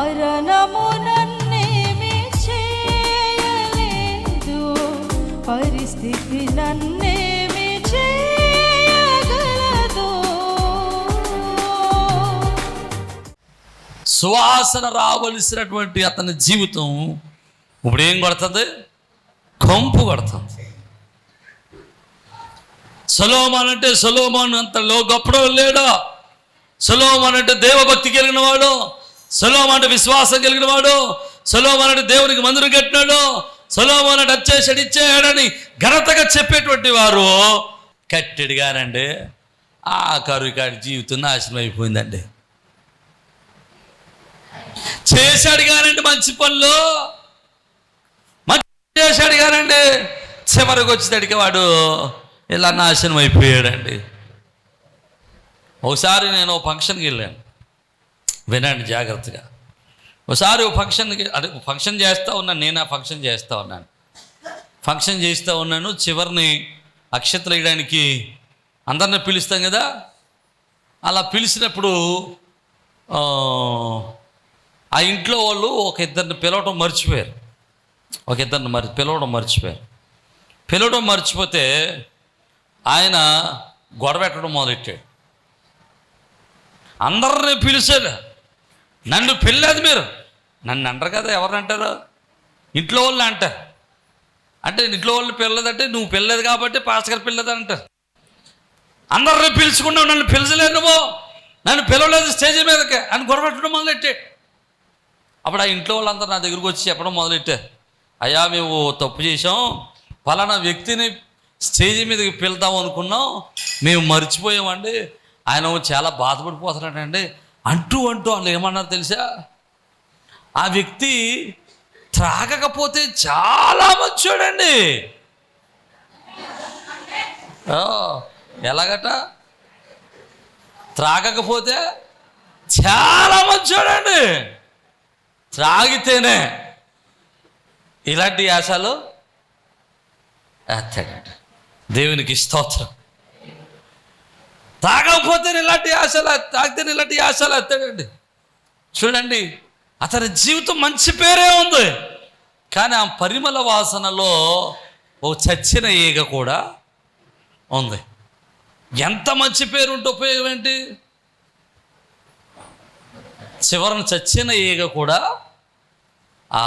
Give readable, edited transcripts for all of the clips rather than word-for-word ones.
మరణము నన్నేమి చేయలేదు, పరిస్థితి నన్నేమి చేయగలదు. సువాసన రావలసినటువంటి అతని జీవితం ఇప్పుడు ఏం కొడుతుంది? కంపు కొడుతుంది. సొలొమోను అంటే సొలొమోను అంత గొప్పడో లేడో, సొలొమోను అంటే దేవభక్తి కలిగిన వాడు, సొలొమోను అంటే విశ్వాసం కలిగిన వాడు, సొలొమోను అంటే దేవునికి మందిరం కట్టినాడు, సొలొమోను అంటే వచ్చేసాడు ఇచ్చేయాడని ఘనతగా చెప్పేటువంటి వారు కట్టెడిగారండి ఆ కరుకాడి జీవితం నాశనం అయిపోయిందండి. చేశాడు కానండి మంచి పనులు, మంచి చేశాడు కానండి, చివరికి వచ్చేసరికి వాడు ఇలా నాశనం అయిపోయాడండి. ఒకసారి నేను ఫంక్షన్కి వెళ్ళాను, వినండి జాగ్రత్తగా. ఒకసారి ఫంక్షన్ చేస్తూ ఉన్నాను, నేను ఆ ఫంక్షన్ చేస్తూ ఉన్నాను. ఫంక్షన్ చేస్తూ ఉన్నాను, చివరిని అక్షతలు వేయడానికి అందరిని పిలుస్తాం కదా. అలా పిలిచినప్పుడు ఆ ఇంట్లో వాళ్ళు ఒక ఇద్దరిని పిలవడం మర్చిపోయారు. పిలవడం మర్చిపోతే ఆయన గొడవ పెట్టడం మొదలెట్టాడు. అందరిని పిలిచాడు, నన్ను పిల్లలేదు మీరు, నన్ను అంటారు కదా, ఎవరిని అంటారు? ఇంట్లో వాళ్ళు అంటారు. అంటే ఇంట్లో వాళ్ళు పిల్లదంటే నువ్వు పిల్లలేదు కాబట్టి పాస్టర్ గారు పిల్లదు అంటారు. అందరిని పిలుచుకున్నావు, నన్ను పిలిచలేదు, నువ్వు నన్ను పిలవలేదు స్టేజ్ మీదకి అని గొడవ పెట్టడం మొదలెట్టాడు. అప్పుడు ఆ ఇంట్లో వాళ్ళందరూ నా దగ్గరకు వచ్చి చెప్పడం మొదలెట్టారు, అయ్యా మేము తప్పు చేసాం, ఫలానా వ్యక్తిని స్టేజ్ మీదకి పిలుద్దాం అనుకున్నాం, మేము మర్చిపోయామండి, ఆయన చాలా బాధపడిపోతున్నాడండి అంటూ వాళ్ళు ఏమన్నారు తెలుసా? ఆ వ్యక్తి త్రాగకపోతే చాలా మంచోడండి. ఎలాగట? త్రాగకపోతే చాలా మంచోడండి, త్రాగితేనే ఇలాంటి యాసలు ఎత్తాడట. దేవునికి స్తోత్రం. తాగకపోతే ఇలాంటి ఆశలు, తాగితే ఇలాంటి ఆశలు ఎత్తాడండి. చూడండి, అతని జీవితం మంచి పేరే ఉంది, కానీ ఆ పరిమళ వాసనలో ఓ చచ్చిన ఈగ కూడా ఉంది. ఎంత మంచి పేరు ఉంటే ఉపయోగం ఏంటి? చివరన చచ్చిన ఈగ కూడా ఆ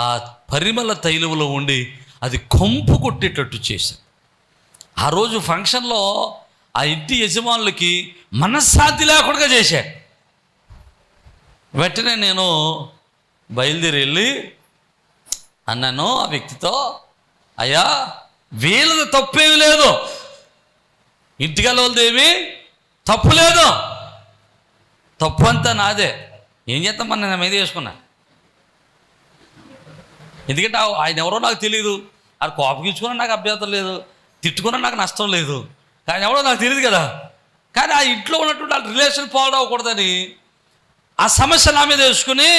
పరిమళ తైలములో ఉండి అది కొంపు కొట్టేటట్టు చేశాడు. ఆ రోజు ఫంక్షన్లో ఆ ఇంటి యజమానులకి మనశ్శాంతి లేకుండా చేశాడు. వెంటనే నేను బయలుదేరి వెళ్ళి అన్నాను ఆ వ్యక్తితో, అయ్యా వీళ్ళది తప్పేమి లేదు, ఇంటికల్ వాళ్ళదేమి తప్పు లేదు, తప్పు అంతా నాదే, ఏం చేస్తామని నేను మీద చేసుకున్నా. ఎందుకంటే ఆయన ఎవరో నాకు తెలియదు, అది కోపగించుకున్నా నాకు అభ్యంతరం లేదు, తిట్టుకున్నా నాకు నష్టం లేదు, కానీ ఎవరో నాకు తెలియదు కదా. కానీ ఆ ఇంట్లో ఉన్నటువంటి ఆ రిలేషన్ ఫాలో అవ్వకూడదని ఆ సమస్య నా మీద వేసుకుని,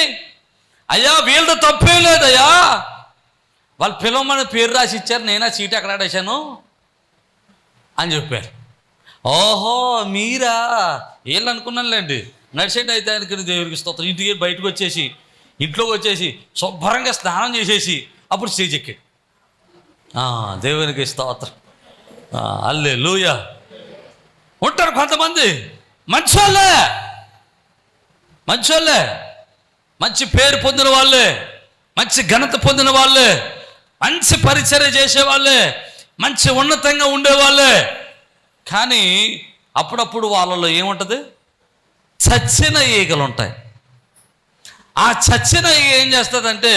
అయ్యా వీళ్ళతో తప్పేం లేదయ్యా, వాళ్ళు పిలవమని పేరు రాసి ఇచ్చారు, నేనా చీట ఎక్కడ ఆడేశాను అని చెప్పారు. ఓహో మీరా, వీళ్ళు అనుకున్నానులేండి, నడిచేటి అయితే ఆయనకి దేవుడికి స్తోత్రం. ఇంటికి బయటకు వచ్చేసి ఇంట్లోకి వచ్చేసి శుభ్రంగా స్నానం చేసేసి అప్పుడు స్టేజ్ ఎక్కాడు. దేవునికి స్తోత్రం, హల్లెలూయా. ఉంటారు కొంతమంది మంచోళ్ళే, మంచి పేరు పొందిన వాళ్ళే, మంచి ఘనత పొందిన వాళ్ళే, మంచి పరిచర్య చేసేవాళ్ళే, మంచి ఉన్నతంగా ఉండేవాళ్ళే, కానీ అప్పుడప్పుడు వాళ్ళలో ఏముంటుంది? చచ్చిన ఈగలు ఉంటాయి. ఆ చచ్చిన ఈగ ఏం చేస్తుందంటే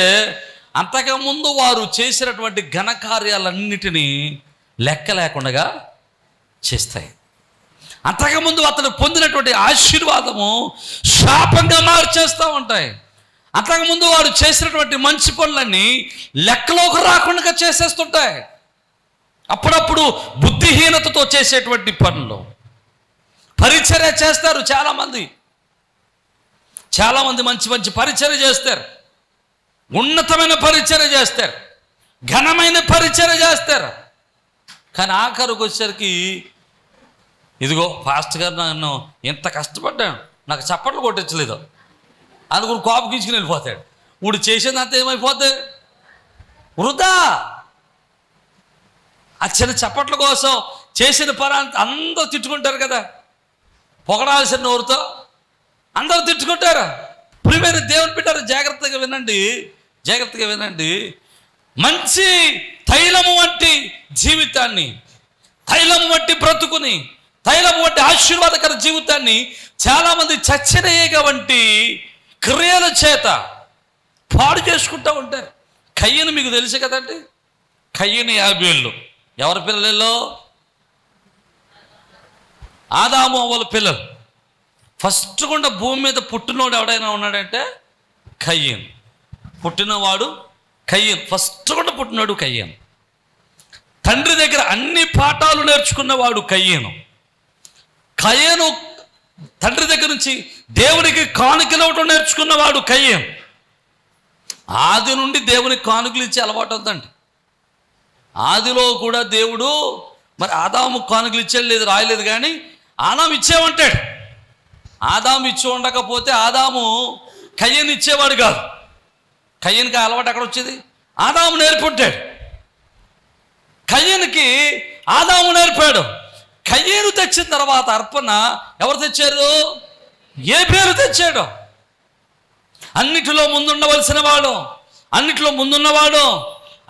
అంతకుముందు వారు చేసినటువంటి ఘనకార్యాలన్నిటినీ లెక్క లేకుండా చేస్తాయి. అంతకుముందు అతను పొందినటువంటి ఆశీర్వాదము శాపంగా మార్చేస్తూ ఉంటాయి. అంతకుముందు వారు చేసినటువంటి మంచి పనులన్నీ లెక్కలోకి రాకుండా చేసేస్తుంటాయి. అప్పుడప్పుడు బుద్ధిహీనతతో చేసేటువంటి పనులు పరిచర్య చేస్తారు. చాలామంది మంచి మంచి పరిచర్య చేస్తారు, ఉన్నతమైన పరిచర్య చేస్తారు, ఘనమైన పరిచర్య చేస్తారు. కానీ ఆఖరికి వచ్చేసరికి ఇదిగో పాస్టర్ గారు నన్ను ఎంత కష్టపడ్డాను, నాకు చప్పట్లు కొట్టించలేదు, అందుకు కోపం గీచుకుని వెళ్ళిపోతాడు. ఇప్పుడు చేసేదంతా ఏమైపోద్ది? వృధా. ఆ చిన్న చప్పట్ల కోసం చేసిన పని అందరూ తిట్టుకుంటారు కదా, పొగడాల్సిన నోరుతో అందరూ తిట్టుకుంటారు. ప్రియమైన దేవుని బిడ్డలారా, జాగ్రత్తగా వినండి. మంచి తైలము వంటి జీవితాన్ని, తైలము వంటి బ్రతుకుని, తైలము వంటి ఆశీర్వాదకర జీవితాన్ని చాలామంది చచ్చనయ్యేగ వంటి క్రియల చేత పాడు చేసుకుంటూ ఉంటారు. కయ్యను మీకు తెలుసు కదండి. కయ్యను యాబేలు ఎవరి పిల్లలలో? ఆదాము అవ్వల పిల్లలు. ఫస్ట్ గుండా భూమి మీద పుట్టినోడు ఎవడైనా ఉన్నాడంటే కయ్యను. పుట్టినవాడు కయ్యను. ఫస్ట్ గుండా పుట్టినోడు కయ్యను. తండ్రి దగ్గర అన్ని పాఠాలు నేర్చుకున్నవాడు కయ్యను. కయ్యను తండ్రి దగ్గర నుంచి దేవునికి కానుకలు ఇవ్వటం నేర్చుకున్నవాడు కయ్యను. ఆది నుండి దేవునికి కానుకలు ఇచ్చే అలవాటు ఉందండి. ఆదిలో కూడా దేవుడు మరి ఆదాము కానుకలు ఇచ్చేది లేదు, రాయలేదు, కానీ ఆదాము ఇచ్చేమంటాడు. ఆదాము ఇచ్చి ఉండకపోతే ఆదాము కయ్యను ఇచ్చేవాడు కాదు. కయ్యనికి అలవాటు ఎక్కడ వచ్చేది? ఆదాము నేర్పుంటాడు. కయ్యనికి ఆదాము నేర్పాడు. కయ్యను తెచ్చిన తర్వాత అర్పణ ఎవరు తెచ్చారు? ఏబేలు తెచ్చాడు. అన్నిటిలో ముందుండవలసిన వాడు,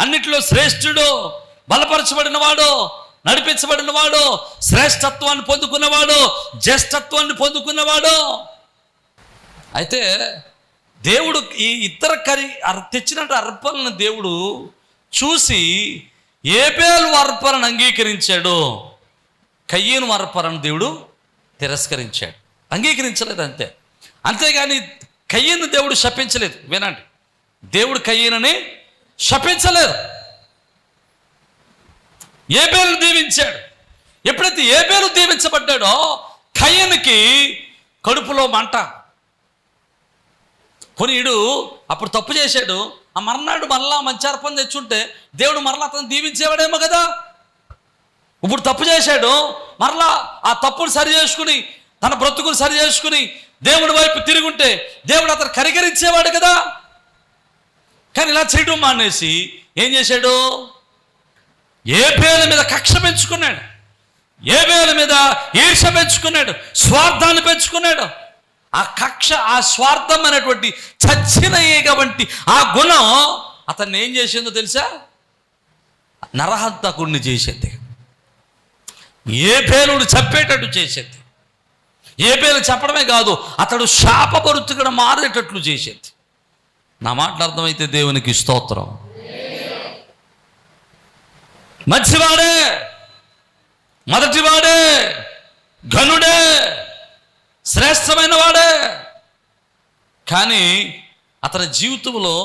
అన్నిటిలో శ్రేష్ఠుడు, బలపరచబడినవాడు, నడిపించబడినవాడు, శ్రేష్ఠత్వాన్ని పొందుకున్నవాడు, జ్యేష్ఠత్వాన్ని పొందుకున్నవాడు. అయితే దేవుడు ఈ ఇతర తెచ్చినట్టు అర్పణను దేవుడు చూసి ఏబేలు అర్పణను అంగీకరించాడు, కయ్యను అర్పణను దేవుడు తిరస్కరించాడు, అంగీకరించలేదు. అంతేగాని కయ్యను దేవుడు శపించలేదు. వినండి, దేవుడు కయ్యనని శపించలేదు, ఏబేలు దీవించాడు. ఎప్పుడైతే ఏబేలు దీవించబడ్డాడో కయ్యనుకి కడుపులో మంట. కొనీడు అప్పుడు తప్పు చేశాడు, ఆ మర్నాడు మరలా మంచి అర్పణ తెచ్చుంటే దేవుడు మరలా అతను దీవించేవాడేమో కదా. ఇప్పుడు తప్పు చేశాడు, మరలా ఆ తప్పును సరి చేసుకుని తన బ్రతుకును సరి చేసుకుని దేవుడి వైపు తిరుగుంటే దేవుడు అతను కనికరించేవాడు కదా. కానీ ఇలా చేయడం మానేసి ఏం చేశాడు? ఏబేలు మీద కక్ష పెంచుకున్నాడు, ఏబేలు మీద ఈర్ష పెంచుకున్నాడు, స్వార్థాన్ని పెంచుకున్నాడు. ఆ కక్ష, ఆ స్వార్థం అనేటువంటి చచ్చిన ఈగ వంటి ఆ గుణం అతన్ని ఏం చేసిందో తెలుసా? నరహంతకుడిని చేసేది, ఏబేలును చంపేటట్టు చేసేది. ఏబేలు చెప్పడమే కాదు, అతడు శాపభరితుగా మారేటట్లు చేసేది. నా మాటలు అర్థమైతే దేవునికి స్తోత్రం. మంచివాడే, మొదటివాడే, ఘనుడే, శ్రేష్టమైన వాడే. కానీ అతని జీవితంలో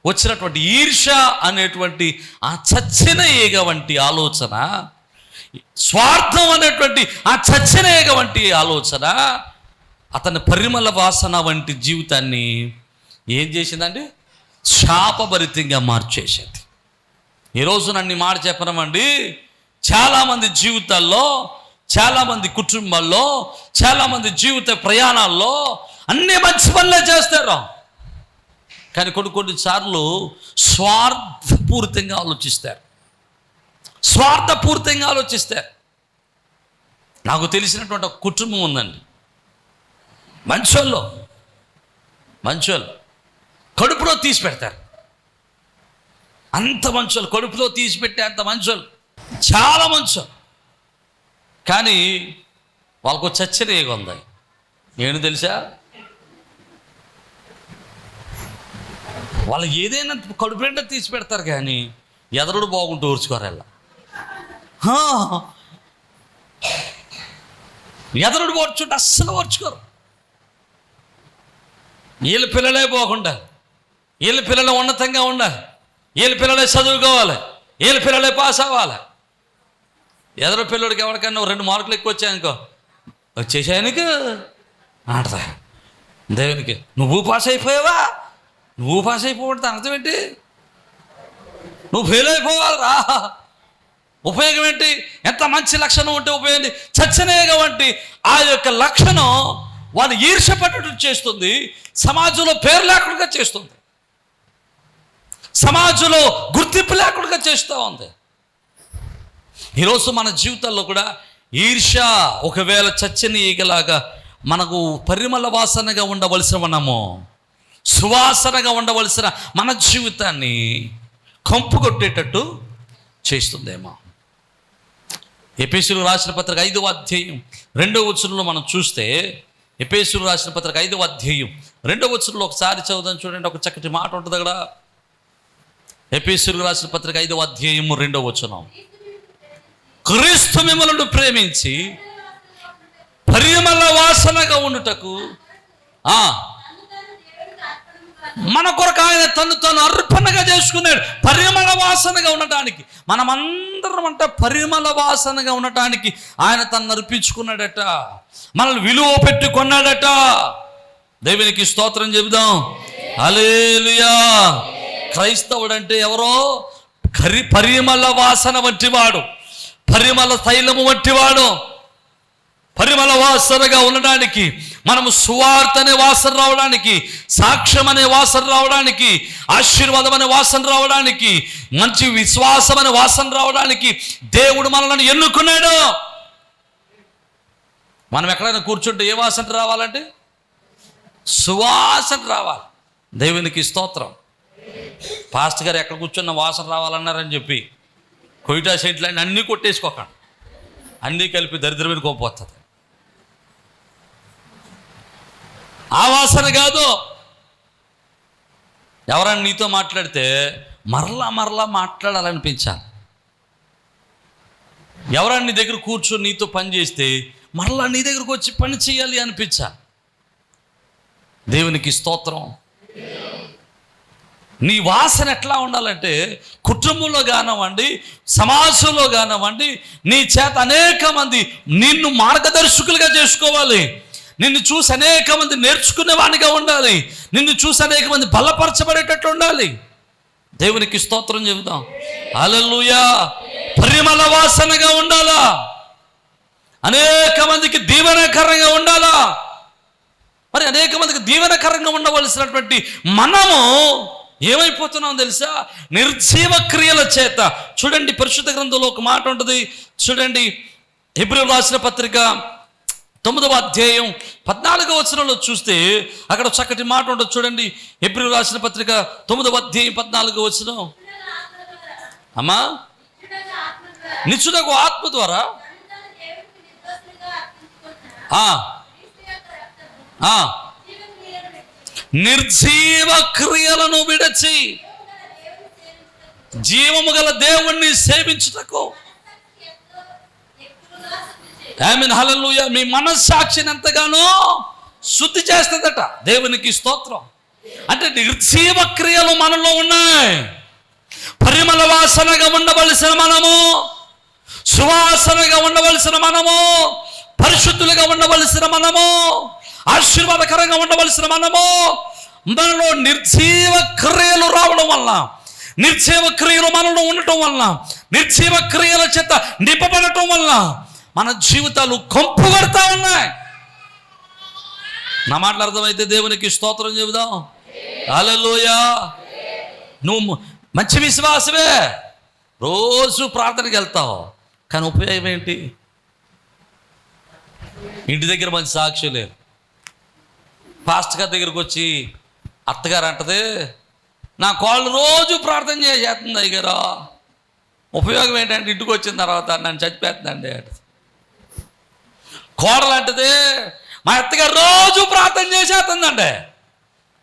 వచ్చినటువంటి ఈర్ష అనేటువంటి ఆ చచ్చిన ఈగ వంటి ఆలోచన, స్వార్థం అనేటువంటి ఆ చచ్చిన ఈగ వంటి ఆలోచన అతని పరిమళ వాసన వంటి జీవితాన్ని ఏం చేసిందండి? శాపభరితంగా మార్చేసేది. ఈరోజు నన్ను మాట చెప్పనమండి, చాలామంది జీవితాల్లో, చాలామంది కుటుంబాల్లో, చాలామంది జీవిత ప్రయాణాల్లో అన్ని మంచి పనులే చేస్తారు, కానీ కొన్నిసార్లు స్వార్థపూరితంగా ఆలోచిస్తారు. నాకు తెలిసినటువంటి ఒక కుటుంబం ఉందండి, మంచోళ్ళు కడుపులో తీసి పెడతారు. అంత మంచోళ్ళు, కడుపులో తీసి పెట్టే అంత మంచోళ్ళు, చాలా మంచోళ్ళు. కానీ వాళ్ళకు చచ్చిన ఏగ ఉంది. నేను తెలుసా, వాళ్ళు ఏదైనా కడుపు నిండా తీసి పెడతారు, కానీ ఎదరుడు బాగుంటూ ఊర్చుకోరు. ఎదరుడు ఓర్చుంటే అస్సలు ఓర్చుకోరు. వీళ్ళ పిల్లలే బాగుండాలి, వీళ్ళ పిల్లలు ఉన్నతంగా ఉండాలి, వీళ్ళ పిల్లలే చదువుకోవాలి, వీళ్ళ పిల్లలే పాస్ అవ్వాలి. ఎదరు పిల్లడికి ఎవరికైనా 2 మార్కులు ఎక్కువ వచ్చాయనుకో, వచ్చేసాయనికి ఆడతా దేవునికి, నువ్వు పాస్ అయిపోయావా? నువ్వు పాస్ అయిపోవడం అర్థం ఏంటి? నువ్వు ఫెయిల్ అయిపోవాలి రా. ఉపయోగం ఏంటి? ఎంత మంచి లక్షణం ఉంటే ఉపయోగం ఏంటి? చచ్చనేగా వంటి ఆ యొక్క లక్షణం వాళ్ళు ఈర్ష్యపడేటట్టు చేస్తుంది, సమాజంలో పేరు లేకుండా చేస్తుంది. సమాజంలో గుర్తింపు లేకుండా చేస్తూ ఉంది. ఈరోజు మన జీవితాల్లో కూడా ఈర్ష్య ఒకవేళ చచ్చని ఈగలాగా మనకు పరిమళ వాసనగా ఉండవలసిన మనము సువాసనగా ఉండవలసిన మన జీవితాన్ని కంపు కొట్టేటట్టు చేస్తుందేమో. ఎఫెసీయులకు రాసిన పత్రిక 5వ అధ్యాయం 2వ వచనంలో మనం చూస్తే, ఎఫెసీయులకు రాసిన పత్రిక 5వ అధ్యాయం 2వ వచనంలో ఒకసారి చదువుదాం చూడండి. ఒక చక్కటి మాట ఉంటుంది అక్కడ. ఎఫెసీయులకు రాసిన పత్రిక 5వ అధ్యాయం 2వ వచనం, క్రీస్తు మిమ్మల్ని ప్రేమించి పరిమళ వాసనగా ఉండుటకు మన కొరకు ఆయన తను తాను అర్పణగా చేసుకున్నాడు. పరిమళ వాసనగా ఉండటానికి, మనమందరం అంటే పరిమళ వాసనగా ఉండటానికి ఆయన తను అర్పించుకున్నాడట. మనల్ని విలువ పెట్టుకున్నాడట. దేవునికి స్తోత్రం చెబుదాం. హల్లెలూయా. క్రైస్తవుడు అంటే ఎవరో పరిమళ వాసన వంటివాడు, పరిమళ తైలము వంటివాడు. పరిమళ వాసనగా ఉండడానికి, మనము సువార్త అనే వాసన రావడానికి, సాక్ష్యం అనే వాసన రావడానికి, ఆశీర్వాదం అనే వాసన రావడానికి, మంచి విశ్వాసం అనే వాసన రావడానికి దేవుడు మనల్ని ఎన్నుకున్నాడు. మనం ఎక్కడైనా కూర్చుంటే ఏ వాసన రావాలంటే సువాసన రావాలి. దేవునికి స్తోత్రం. పాస్టర్ గారు ఎక్కడ కూర్చున్న వాసన రావాలన్నారని చెప్పి కొయిటా సైట్లు అన్నీ కొట్టేసుకోకండి. అన్నీ కలిపి దరిద్రమైన కోల్పోతుంది. ఆ వాసన కాదు. ఎవరైనా నీతో మాట్లాడితే మరలా మాట్లాడాలనిపించాలి. ఎవరైనా నీ దగ్గర కూర్చొని నీతో పని చేస్తే మరలా నీ దగ్గరకు వచ్చి పని చేయాలి అనిపించాలి. దేవునికి స్తోత్రం. నీ వాసన ఎట్లా ఉండాలంటే కుటుంబంలో కానివ్వండి, సమాజంలో కానివ్వండి, నీ చేత అనేక మంది నిన్ను మార్గదర్శకులుగా చేసుకోవాలి. నిన్ను చూసి అనేక మంది నేర్చుకునేవాడిగా ఉండాలి. నిన్ను చూసి అనేక మంది బలపరచబడేటట్లు ఉండాలి. దేవునికి స్తోత్రం చెబుదాం. హల్లెలూయా. పరిమళ వాసనగా ఉండాలా, అనేక మందికి దీవెనకరంగా ఉండాలా. మరి అనేక మందికి దీవెనకరంగా ఉండవలసినటువంటి మనము ఏమైపోతున్నాం తెలుసా? నిర్జీవ క్రియల చేత. చూడండి, పరిశుద్ధ గ్రంథంలో ఒక మాట ఉంటుంది. చూడండి, హెబ్రీయులకు రాసిన పత్రిక 9వ అధ్యాయం 14వ వచనంలో చూస్తే అక్కడ చక్కటి మాట ఉంటుంది. చూడండి, హెబ్రీయులకు రాసిన పత్రిక 9వ అధ్యాయం 14వ వచనం. అమ్మా, నిత్యుడగు ఆత్మ ద్వారా నిర్జీవ క్రియలను విడచి జీవము గల దేవుణ్ణి సేవించుటకు. ఆమేన్, హల్లెలూయా. మీ మనస్సాక్షిని ఎంతగానో శుద్ధి చేస్తుందట. దేవునికి స్తోత్రం. అంటే నిర్జీవ క్రియలు మనలో ఉన్నాయి. పరిమళ వాసనగా ఉండవలసిన మనము, సువాసనగా ఉండవలసిన మనము, పరిశుద్ధులుగా ఉండవలసిన మనము, ఆశీర్వాదకరంగా ఉండవలసిన మనము, మనలో నిర్జీవ క్రియలు రావడం వల్ల, నిర్జీవ క్రియలు మనలో ఉండటం వల్ల, నిర్జీవ క్రియల చేత నింపబడటం వల్ల మన జీవితాలు కంపు కొడతా ఉన్నాయి. నా మాటలు అర్థమైతే దేవునికి స్తోత్రం చెబుదాం. హల్లెలూయా. నువ్వు మంచి విశ్వాసమే, రోజు ప్రార్థనకి వెళ్తావు, కానీ ఉపయోగం ఏంటి? ఇంటి దగ్గర మంచి సాక్షి లేదు. పాస్టర్ గారి దగ్గరకు వచ్చి అత్తగారు అంటది, నా కోళ్ళు రోజు ప్రార్థన చేస్తుంది అయ్యగారు, ఉపయోగం ఏంటంటే ఇంటికి వచ్చిన తర్వాత నన్ను చచ్చిపోతుందండి అంటది. కోడలు అంటది, మా అత్తగారు రోజు ప్రార్థన చేసేస్తుందండి,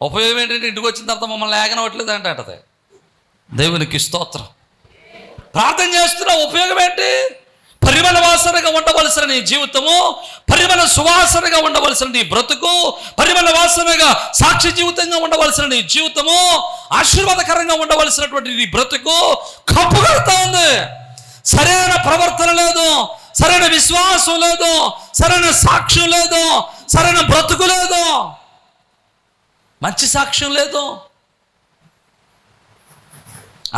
ఉపయోగం ఏంటంటే ఇంటికి వచ్చిన తర్వాత మమ్మల్ని లేకనవట్లేదు అంటే అంటది. దేవునికి స్తోత్రం. ప్రార్థన చేస్తున్నా ఉపయోగం ఏంటి? పరిమళ వాసనగా ఉండవలసిన నీ జీవితము, పరిమళ సువాసనగా ఉండవలసిన నీ బ్రతుకు, పరిమళ వాసనగా సాక్షి జీవితంగా ఉండవలసిన నీ జీవితము, ఆశీర్వాదకరంగా ఉండవలసినటువంటి నీ బ్రతుకు కప్పు కడతా ఉంది. సరైన ప్రవర్తన లేదు, సరైన విశ్వాసం లేదు, సరైన సాక్ష్యం లేదు, సరైన బ్రతుకు లేదు, మంచి సాక్ష్యం లేదు,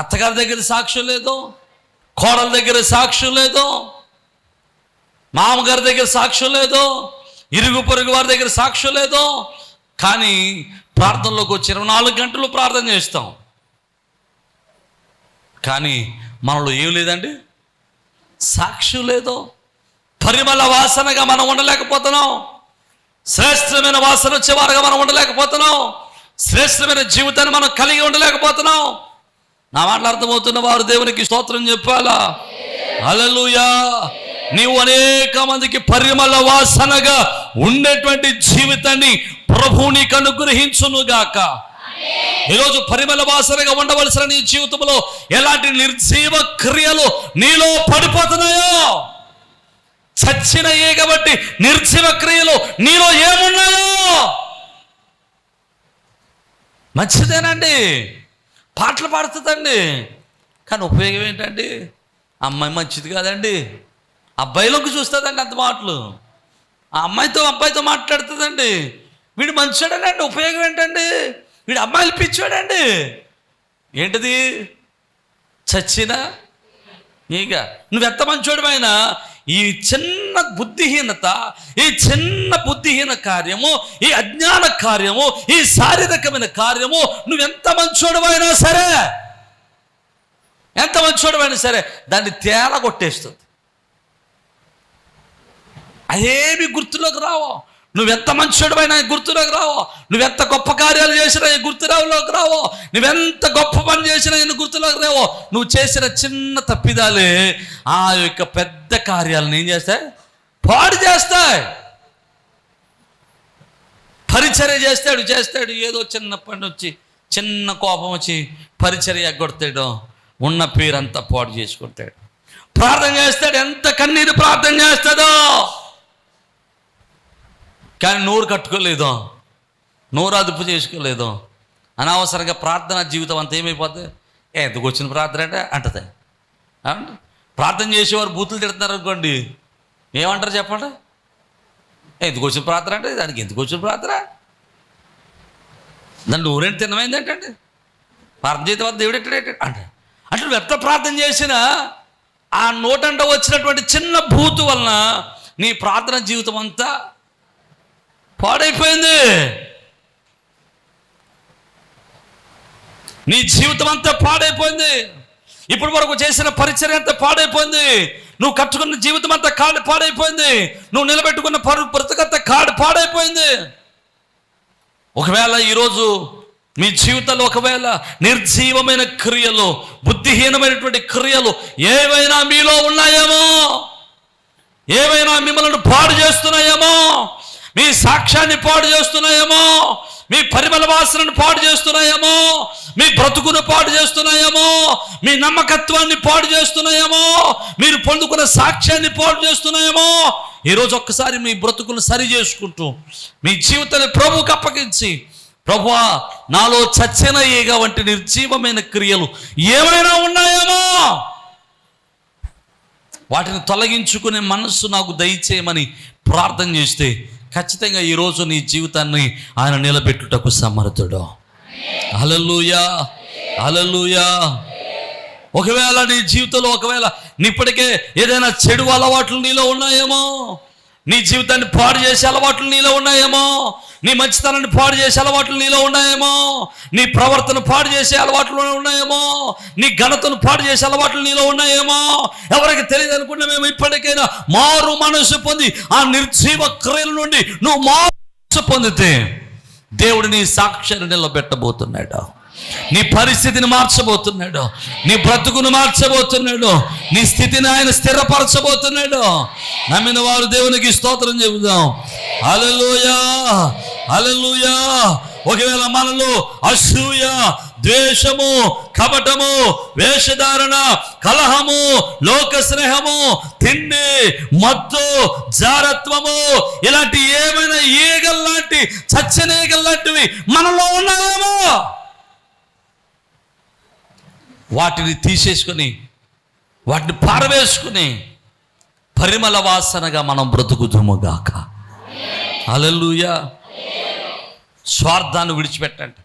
అత్తగారి దగ్గర సాక్ష్యం లేదు, కోడల దగ్గర సాక్ష్యం లేదు, మామగారి దగ్గర సాక్ష్యం లేదు, ఇరుగు పొరుగు వారి దగ్గర సాక్ష్యం లేదు. కానీ ప్రార్థనలోకి వచ్చి 24 గంటలు ప్రార్థన చేస్తాం. కానీ మనలో ఏం లేదండి, సాక్ష్యం లేదు. పరిమళ వాసనగా మనం ఉండలేకపోతున్నాం. శ్రేష్టమైన వాసన వచ్చేవారుగా మనం ఉండలేకపోతున్నాం. శ్రేష్టమైన జీవితాన్ని మనం కలిగి ఉండలేకపోతున్నాం. నా మాటలు అర్థమవుతున్న వారు దేవునికి స్తోత్రం చెప్పాలా? హల్లెలూయా. నీవు అనేక మందికి పరిమళ వాసనగా ఉండేటువంటి జీవితాన్ని ప్రభువు నీకు అనుగ్రహించునుగాక. ఈరోజు పరిమళ వాసనగా ఉండవలసిన నీ జీవితంలో ఎలాంటి నిర్జీవ క్రియలు నీలో పడిపోతున్నాయో, చచ్చినయే కాబట్టి నిర్జీవ క్రియలు నీలో ఏమున్నాయో. మంచిదేనండి, పాటలు పాడుతుందండి, కానీ ఉపయోగం ఏంటండి? అమ్మాయి మంచిది కాదండి, అబ్బాయిలోకి చూస్తుందండి అంత మాటలు. ఆ అబ్బాయితో మాట్లాడుతుందండి, వీడు మంచివాడేనండి, ఉపయోగం ఏంటండి? వీడు అమ్మాయిలు పిచ్చాడండి. ఏంటిది? చచ్చినా ఇక నువ్వెంత మంచోడివైనా ఈ చిన్న బుద్ధిహీనత, ఈ చిన్న బుద్ధిహీన కార్యము, ఈ అజ్ఞాన కార్యము, ఈ శారీరకమైన కార్యము, నువ్వెంత మంచోడివైనా సరే, ఎంత మంచోడివైనా సరే దాన్ని తేలా కొట్టేస్తుంది. అదేమి గుర్తులోకి రావో. నువ్వెంత మంచోడివైనా గుర్తులోకి రావో. నువ్వెంత గొప్ప కార్యాలు చేసినా ఈ గుర్తురావులోకి రావో. నువ్వెంత గొప్ప పని చేసినా ఈ గుర్తులోకి రావో. నువ్వు చేసిన చిన్న తప్పిదాలే ఆ యొక్క పెద్ద కార్యాలను ఏం చేస్తాయి? పాడు చేస్తాయి. పరిచర్య చేస్తాడు ఏదో చిన్న పని వచ్చి, చిన్న కోపం వచ్చి పరిచర్య ఎగ్గొడతాడు, ఉన్న పేరంతా పాడు చేసుకుంటాడు. ప్రార్థన చేస్తాడు, ఎంత కన్నీరు ప్రార్థన చేస్తాడో, కానీ నోరు కట్టుకోలేదు, నోరు అదుపు చేసుకోలేదు. అనవసరంగా ప్రార్థన జీవితం అంతా ఏమైపోద్ది? ఎందుకు వచ్చిన ప్రార్థన అంటే అంటది. ప్రార్థన చేసేవారు బూతులు తిడుతున్నారు అనుకోండి, ఏమంటారు చెప్పండి? ఎందుకు వచ్చిన ప్రార్థన అంటే దానికి ఎందుకు వచ్చిన ప్రార్థన? దాన్ని నోరేంటి తిన్నమైంది ఏంటండి? ప్రార్థన చేసే వారు దేవుడు ఎట్టాడు అంటే నువ్వు ఎంత ప్రార్థన చేసినా ఆ నోటంట వచ్చినటువంటి చిన్న భూతు వలన నీ ప్రార్థన జీవితం అంతా పాడైపోయింది. నీ జీవితం అంతా పాడైపోయింది. ఇప్పుడు వరకు చేసిన పరిచర్య అంతా పాడైపోయింది. నువ్వు కట్టుకున్న జీవితం అంతా పాడైపోయింది. నువ్వు నిలబెట్టుకున్న బ్రతుకంతా పాడైపోయింది. ఒకవేళ ఈరోజు మీ జీవితంలో ఒకవేళ నిర్జీవమైన క్రియలు, బుద్ధిహీనమైనటువంటి క్రియలు ఏవైనా మీలో ఉన్నాయేమో, ఏవైనా మిమ్మల్ని పాడు చేస్తున్నాయేమో, మీ సాక్ష్యాన్ని పాడు చేస్తున్నాయేమో, మీ పరిమళ వాసనను పాడు చేస్తున్నాయేమో, మీ బ్రతుకును పాడు చేస్తున్నాయేమో, మీ నమ్మకత్వాన్ని పాడు చేస్తున్నాయేమో, మీరు పొందుకున్న సాక్ష్యాన్ని పాడు చేస్తున్నాయేమో, ఈరోజు ఒక్కసారి మీ బ్రతుకును సరి చేసుకుంటూ మీ జీవితాన్ని ప్రభువుకు అప్పగించి, ప్రభువా నాలో చచ్చిన ఈగ వంటి నిర్జీవమైన క్రియలు ఏమైనా ఉన్నాయేమో వాటిని తొలగించుకునే మనస్సు నాకు దయచేయమని ప్రార్థన చేస్తే ఖచ్చితంగా ఈరోజు నీ జీవితాన్ని ఆయన నిలబెట్టుటకు సమర్థుడు. హల్లెలూయా, హల్లెలూయా. ఒకవేళ నీ జీవితంలో ఒకవేళ ఇప్పటికే ఏదైనా చెడు అలవాట్లు నీలో ఉన్నాయేమో, నీ జీవితాన్ని పాడు చేసే అలవాట్లు నీలో ఉన్నాయేమో, నీ మంచితనాన్ని పాడు చేసే అలవాట్లు నీలో ఉన్నాయేమో, నీ ప్రవర్తన పాడు చేసే అలవాట్లు ఉన్నాయేమో, నీ ఘనతను పాడు చేసే అలవాట్లు నీలో ఉన్నాయేమో, ఎవరికి తెలియదు అనుకున్నా మేము ఇప్పటికైనా మారు మనసు పొంది ఆ నిర్జీవ క్రియల నుండి నువ్వు మారు పొందితే దేవుడు నీ సాక్ష్యాన్ని నిలబెట్టబోతున్నాడు. నీ పరిస్థితిని మార్చబోతున్నాడు, నీ బ్రతుకును మార్చబోతున్నాడు, నీ స్థితిని ఆయన స్థిరపరచబోతున్నాడు. నమ్మిన వారు దేవునికి స్తోత్రం చెబుదాం. హల్లెలూయా, హల్లెలూయా. ఒకవేళ మనలో అసూయ, ద్వేషము, కపటము, వేషధారణ, కలహము, లోక స్నేహము, తిండి, మత్తు, జారత్వము, ఇలాంటి ఏమైనా ఈగల్లాంటి చచ్చిన ఈగల్లాంటివి మనలో ఉన్నాయేమో వాటిని తీసేసుకొని వాటిని పారవేసుకుని పరిమళ వాసనగా మనం బ్రతుకుదుముగాక. హల్లెలూయా. స్వార్థాన్ని విడిచిపెట్టండి,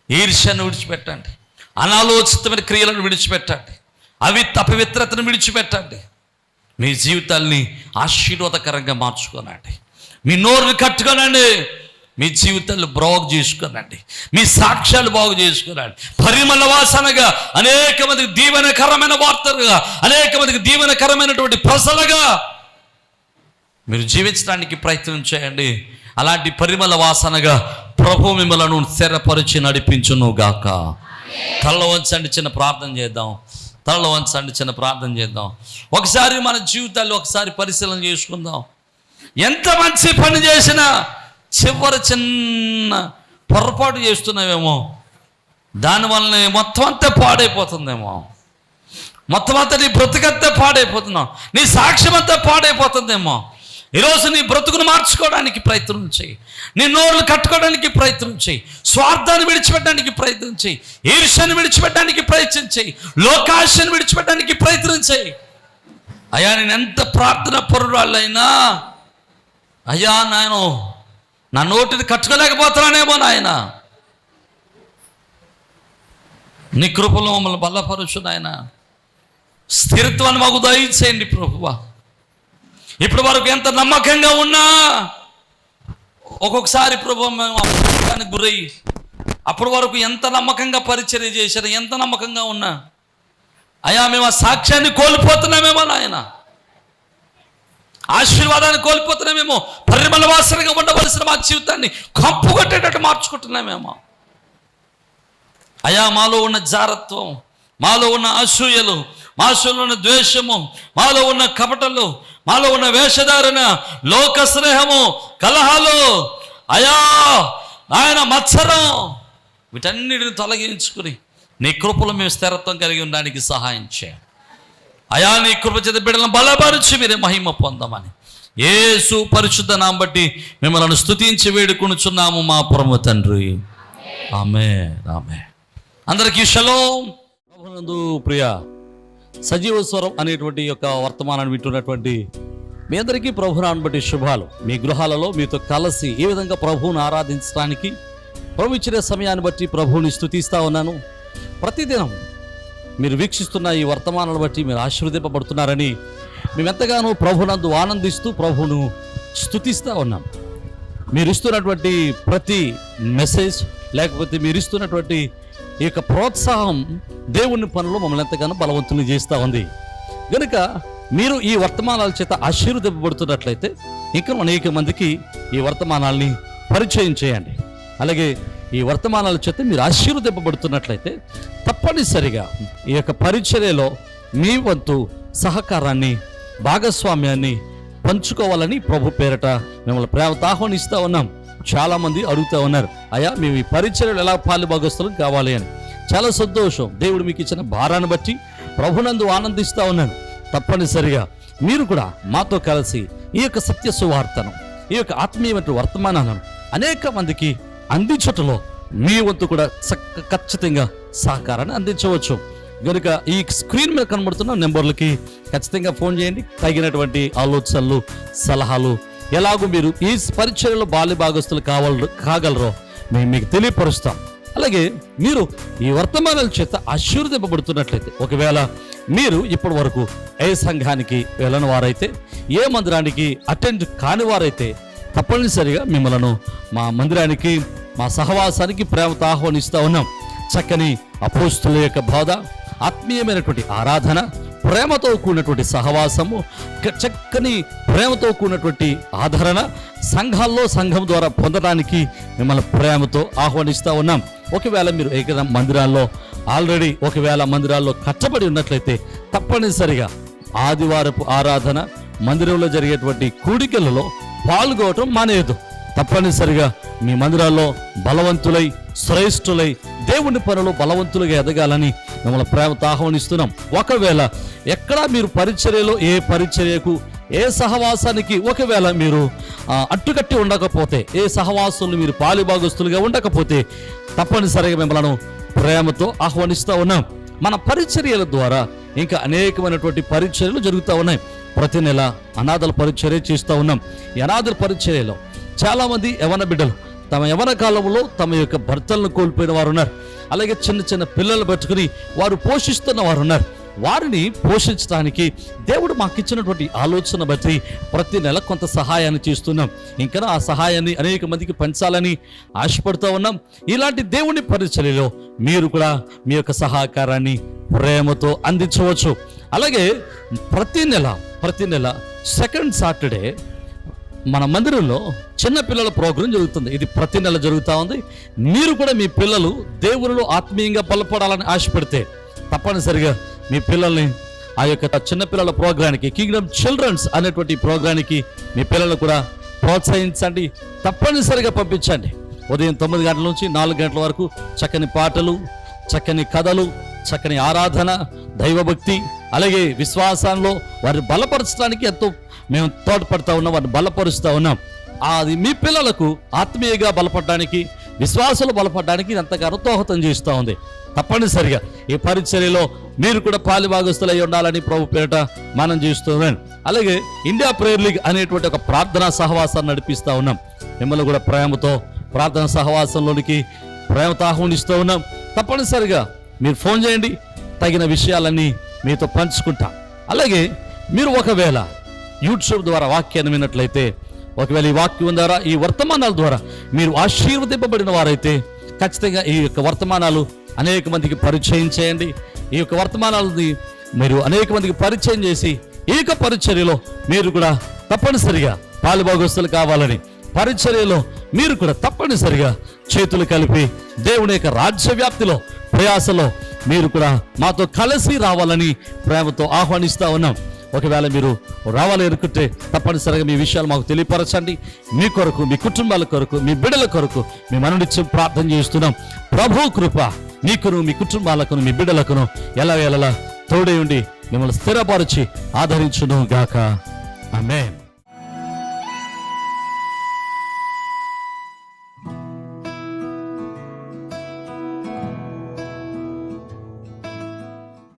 ఈర్ష్యను విడిచిపెట్టండి, అనాలోచితమైన క్రియలను విడిచిపెట్టండి, అపవిత్రతను విడిచిపెట్టండి. మీ జీవితాల్ని ఆశీర్వాదకరంగా మార్చుకోనండి. మీ నోరుని కట్టుకోనండి. మీ జీవితాలు బాగు చేసుకునండి, మీ సాక్ష్యాలు బాగు చేసుకునండి. పరిమళ వాసనగా అనేక మందికి దీవెనకరమైన వార్తలుగా, అనేక మందికి దీవెనకరమైనటువంటి ప్రజలుగా మీరు జీవించడానికి ప్రయత్నం చేయండి. అలాంటి పరిమళ వాసనగా ప్రభు మిమ్మలను స్థిరపరిచి నడిపించును గాక. తలలో వంచండి, చిన్న ప్రార్థన చేద్దాం. తలలో వంచండి, చిన్న ప్రార్థన చేద్దాం. ఒకసారి మన జీవితాల్లో ఒకసారి పరిశీలన చేసుకుందాం. ఎంత మంచి పని చేసినా చివరి చిన్న పొరపాటు చేస్తున్నావేమో, దానివల్లనే మొత్తం అంతా పాడైపోతుందేమో, మొత్తం అంతా నీ బ్రతుకంతా పాడైపోతున్నావు, నీ సాక్ష్యం అంతా పాడైపోతుందేమో. ఈరోజు నీ బ్రతుకును మార్చుకోవడానికి ప్రయత్నం చేయి, నీ నోరులు కట్టుకోవడానికి ప్రయత్నం చేయి, స్వార్థాన్ని విడిచిపెట్టడానికి ప్రయత్నం చేయి, ఈర్ష్యను విడిచిపెట్టడానికి ప్రయత్నం చేయి, లోకాశను విడిచిపెట్టడానికి ప్రయత్నం చేయి. అయ్యా, నేను ఎంత ప్రార్థన పరురాళ్ళైనా, అయ్యా నేను నా నోటిని కట్టుకోలేకపోతున్నానేమో నాయన, నీ కృపలో మమ్మల్ని బలపరుచు నాయన. స్థిరత్వాన్ని మాకు దయచేయండి ప్రభువా. ఇప్పటి వరకు ఎంత నమ్మకంగా ఉన్నా ఒక్కొక్కసారి ప్రభు మేము అపవాదానికి గురయ్యి, అప్పటి వరకు ఎంత నమ్మకంగా పరిచర్య చేశారు, ఎంత నమ్మకంగా ఉన్నా అయ్యా మేము ఆ సాక్ష్యాన్ని కోల్పోతున్నామేమో నాయన, ఆశీర్వాదాన్ని కోల్పోతున్నామేమో, పరిమళ వాసనగా ఉండవలసిన మా జీవితాన్ని కంపు కొట్టేటట్టు మార్చుకుంటున్నామేమో. అయ్యా మాలో ఉన్న జారత్వం, మాలో ఉన్న అసూయలు, మాలో ఉన్న ద్వేషము, మాలో ఉన్న కపటలు, మాలో ఉన్న వేషధారణ, లోక స్నేహము, కలహాలు, అయా ఆయన మత్సరం, వీటన్నిటిని తొలగించుకుని నీ కృపలో మేము స్థిరత్వం కలిగి ఉండడానికి సహాయం చేయండి. అయా నీ కృప చేత బిడ్డలను బలపరిచి మీరే మహిమ పొందమని యేసు పరిశుద్ధ నామమును బట్టి మిమ్మల్ని స్తుతించి వేడుకొనుచున్నాము మా పరమ తండ్రి. ఆమేన్, ఆమేన్. అందరికీ షలోం. ప్రభునందు ప్రియ సజీవ స్వరం అనేటువంటి యొక్క వర్తమానాన్ని వింటున్నటువంటి మీ అందరికీ ప్రభునామమును బట్టి శుభాలు. మీ గృహాలలో మీతో కలిసి ఈ విధంగా ప్రభువును ఆరాధించడానికి ప్రభు ఇచ్చిన సమయాన్ని బట్టి ప్రభువుని స్తుతిస్తూ ఉన్నాను. ప్రతిదినం మీరు వీక్షిస్తున్న ఈ వర్తమానాలను బట్టి మీరు ఆశీర్వదింపబడుతున్నారని మేమెంతగానో ప్రభునందు ఆనందిస్తూ ప్రభువును స్తుతిస్తూ ఉన్నాం. మీరు ఇస్తున్నటువంటి ప్రతి మెసేజ్, లేకపోతే మీరు ఇస్తున్నటువంటి ఈ యొక్క ప్రోత్సాహం దేవుని పనులు మమ్మల్ని ఎంతగానో బలవంతుని చేస్తూ ఉంది. కనుక మీరు ఈ వర్తమానాల చేత ఆశీర్వదింపబడుతున్నట్లయితే ఇంకా అనేక మందికి ఈ వర్తమానాల్ని పరిచయం చేయండి. అలాగే ఈ వర్తమానాల చేత మీరు ఆశీర్వదింపబడుతున్నట్లయితే తప్పనిసరిగా ఈ యొక్క పరిచర్యలో మీ వంతు సహకారాన్ని, భాగస్వామ్యాన్ని పంచుకోవాలని ప్రభు పేరట మిమ్మల్ని ప్రేమతో ఆహ్వానిస్తూ ఉన్నాం. చాలామంది అడుగుతూ ఉన్నారు, అయ్యా మేము ఈ పరిచర్యలు ఎలా పాలుభాగస్తులం కావాలి అని. చాలా సంతోషం, దేవుడు మీకు ఇచ్చిన భారాన్ని బట్టి ప్రభునందు ఆనందిస్తూ ఉన్నాను. తప్పనిసరిగా మీరు కూడా మాతో కలిసి ఈ యొక్క సత్య సువార్తను, ఈ యొక్క ఆత్మీయమైన వర్తమానాలను అనేక మందికి అందించటంలో మీ వంతు కూడా ఖచ్చితంగా సహకారాన్ని అందించవచ్చు. కనుక ఈ స్క్రీన్ మీద కనబడుతున్న నెంబర్లకి ఖచ్చితంగా ఫోన్ చేయండి. తగినటువంటి ఆలోచనలు, సలహాలు, ఎలాగో మీరు ఈ పరిచర్యలో బాల్య భాగస్తులు కాగలరో మేము మీకు తెలియపరుస్తాం. అలాగే మీరు ఈ వర్తమానాల చేత ఆశీర్వదింపబడుతున్నట్లయితే, ఒకవేళ మీరు ఇప్పటి వరకు ఏ సంఘానికి వెళ్ళని వారైతే, ఏ మందిరానికి అటెండ్ కాని వారైతే తప్పనిసరిగా మిమ్మల్ని మా మందిరానికి, మా సహవాసానికి ప్రేమతో ఆహ్వానిస్తూ ఉన్నాం. చక్కని అపోస్తుల యొక్క బోధ, ఆత్మీయమైనటువంటి ఆరాధన, ప్రేమతో కూడినటువంటి సహవాసము, చక్కని ప్రేమతో కూడినటువంటి ఆదరణ సంఘాల్లో సంఘం ద్వారా పొందడానికి మిమ్మల్ని ప్రేమతో ఆహ్వానిస్తూ ఉన్నాం. ఒకవేళ మీరు ఏదైనా మందిరాల్లో ఆల్రెడీ మందిరాల్లో కట్టబడి ఉన్నట్లయితే తప్పనిసరిగా ఆదివారపు ఆరాధన, మందిరంలో జరిగేటువంటి కూడికలలో పాల్గొనడం మానేయదు. తప్పనిసరిగా మీ మందిరాల్లో బలవంతులై, శ్రేష్ఠులై, దేవుని పనులు బలవంతులుగా ఎదగాలని మిమ్మల్ని ప్రేమతో ఆహ్వానిస్తున్నాం. ఒకవేళ ఎక్కడా మీరు పరిచర్యలో, ఏ పరిచర్యకు, ఏ సహవాసానికి ఒకవేళ మీరు అట్టుకట్టి ఉండకపోతే, ఏ సహవాసులు మీరు పాలుభాగస్తులుగా ఉండకపోతే తప్పనిసరిగా మిమ్మల్ని ప్రేమతో ఆహ్వానిస్తూ ఉన్నాం. మన పరిచర్యల ద్వారా ఇంకా అనేకమైనటువంటి పరిచర్యలు జరుగుతూ ఉన్నాయి. ప్రతి నెల అనాథల పరిచర్య చేస్తూ ఉన్నాం. ఈ అనాథల పరిచర్యలో చాలామంది యవన బిడ్డలు తమ యవన కాలంలో తమ యొక్క భర్తలను కోల్పోయిన వారు ఉన్నారు. అలాగే చిన్న చిన్న పిల్లలు పెట్టుకుని వారు పోషిస్తున్న వారు ఉన్నారు. వారిని పోషించడానికి దేవుడు మాకు ఇచ్చినటువంటి ఆలోచన బట్టి ప్రతి నెల కొంత సహాయాన్ని చేస్తున్నాం. ఇంకా ఆ సహాయాన్ని అనేక మందికి పంచాలని ఆశపడుతూ ఉన్నాం. ఇలాంటి దేవుని పరిచర్యలో మీరు కూడా మీ యొక్క సహకారాన్ని ప్రేమతో అందించవచ్చు. అలాగే ప్రతి నెల సెకండ్ సాటర్డే మన మందిరంలో చిన్నపిల్లల ప్రోగ్రాం జరుగుతుంది. ఇది ప్రతి నెల జరుగుతూ ఉంది. మీరు కూడా మీ పిల్లలు దేవునిలో ఆత్మీయంగా బలపడాలని ఆశపడితే తప్పనిసరిగా మీ పిల్లల్ని ఆ యొక్క చిన్నపిల్లల ప్రోగ్రానికి, కింగ్డమ్ చిల్డ్రన్స్ అనేటువంటి ప్రోగ్రానికి మీ పిల్లలు కూడా ప్రోత్సహించండి. తప్పనిసరిగా పంపించండి. ఉదయం 9 గంటల నుంచి 4 గంటల వరకు చక్కని పాటలు, చక్కని కథలు, చక్కని ఆరాధన, దైవభక్తి, అలాగే విశ్వాసంలో వారిని బలపరచడానికి ఎంతో మేము తోడ్పడతా ఉన్నాం, వారిని బలపరుస్తూ ఉన్నాం. అది మీ పిల్లలకు ఆత్మీయంగా బలపడడానికి, విశ్వాసాలు బలపడడానికి ఎంతగానో దోహదం చేస్తూ ఉంది. తప్పనిసరిగా ఈ పరిచర్యలో మీరు కూడా పాలిభాగస్తులై ఉండాలని ప్రభు పేరిట మనం చేస్తున్నాం. అలాగే ఇండియా ప్రేయర్ లీగ్ అనేటువంటి ఒక ప్రార్థనా సహవాసాన్ని నడిపిస్తూ ఉన్నాం. మిమ్మల్ని కూడా ప్రేమతో ప్రార్థనా సహవాసంలోనికి ప్రేమతో ఆహ్వానిస్తూ ఉన్నాం. తప్పనిసరిగా మీరు ఫోన్ చేయండి, తగిన విషయాలన్నీ మీతో పంచుకుంటాం. అలాగే మీరు ఒకవేళ యూట్యూబ్ ద్వారా వాక్యాన్ని విన్నట్లయితే, ఒకవేళ ఈ వాక్యం ద్వారా, ఈ వర్తమానాల ద్వారా మీరు ఆశీర్వదింపబడిన వారైతే ఖచ్చితంగా ఈ యొక్క వర్తమానాలు అనేక మందికి పరిచయం చేయండి. ఈ యొక్క వర్తమానాలని మీరు అనేక మందికి పరిచయం చేసి ఈ యొక్క పరిచర్యలో మీరు కూడా తప్పనిసరిగా పాలుభాగస్తులు కావాలని, పరిచర్యలో మీరు కూడా తప్పనిసరిగా చేతులు కలిపి దేవుని యొక్క రాజ్య వ్యాప్తిలో ప్రయాసలో మీరు కూడా మాతో కలిసి రావాలని ప్రేమతో ఆహ్వానిస్తూ ఉన్నాం. ఒకవేళ మీరు రావాలి అనుకుంటే తప్పనిసరిగా మీ విషయాలు మాకు తెలియపరచండి. మీ కొరకు, మీ కుటుంబాల కొరకు, మీ బిడ్డల కొరకు మేము అనునిత్యం ప్రార్థన చేస్తున్నాం. ప్రభు కృప మీకును, మీ కుటుంబాలకును, మీ బిడ్డలకును ఎలా తోడై ఉండి మిమ్మల్ని స్థిరపరిచి ఆదరించును గాక. ఆమేన్.